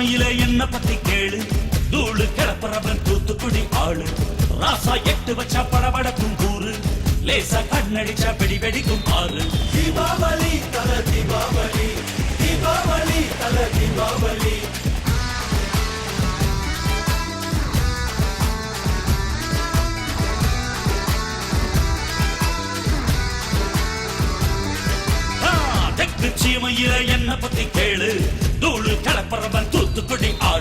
சீமையில என்ன பத்தி கேளு, தூளு கிளப்புறவன் தூத்துக்குடி ஆளு. ராசா எட்டு வச்சா படபடக்கும் கூறு, லேசா கண்ணடிச்சா வெடி வெடிக்கும் ஆறு. தீபாவளி தல தீபாவளி, தீபாவளி தல தீபாவளி. தெற்கு சீமையில என்ன பத்தி கேளு, தூளு கிளப்புறவன் தூத்துக்குடி ஆளு.